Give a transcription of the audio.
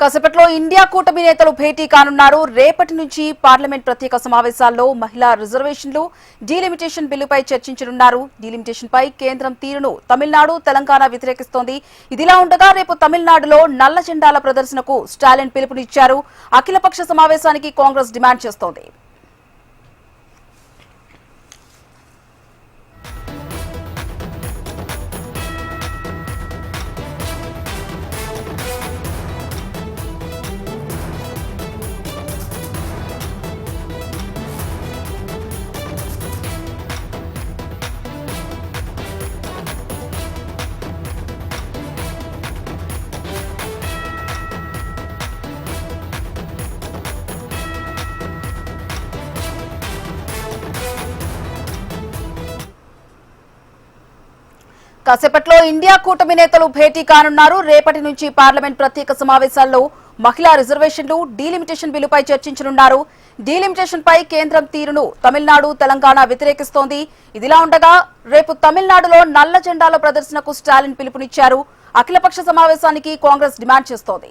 కాసేపట్లో ఇండియా కూటమి నేతలు భేటీ కానున్నారు. రేపటి నుంచి పార్లమెంట్ ప్రత్యేక సమావేశాల్లో మహిళా రిజర్వేషన్లు, డీలిమిటేషన్ బిల్లుపై చర్చించనున్నారు. డీలిమిటేషన్ పై కేంద్రం తీరును తమిళనాడు, తెలంగాణ వ్యతిరేకిస్తోంది. ఇదిలా ఉండగా రేపు తమిళనాడులో నల్ల జెండాల ప్రదర్శనకు స్టాలిన్ పిలుపునిచ్చారు. అఖిలపక్ష సమావేశానికి కాంగ్రెస్ డిమాండ్ చేస్తోంది. కాసేపట్లో ఇండియా కూటమి నేతలు భేటీ కానున్నారు. రేపటి నుంచి పార్లమెంట్ ప్రత్యేక సమావేశాల్లో మహిళా రిజర్వేషన్లు, డీలిమిటేషన్ బిల్లుపై చర్చించనున్నారు. డీలిమిటేషన్ పై కేంద్రం తీరును తమిళనాడు, తెలంగాణ వ్యతిరేకిస్తోంది. ఇదిలా ఉండగా రేపు తమిళనాడులో నల్ల జెండాల ప్రదర్శనకు స్టాలిన్ పిలుపునిచ్చారు. అఖిలపక్ష సమావేశానికి కాంగ్రెస్ డిమాండ్ చేస్తోంది.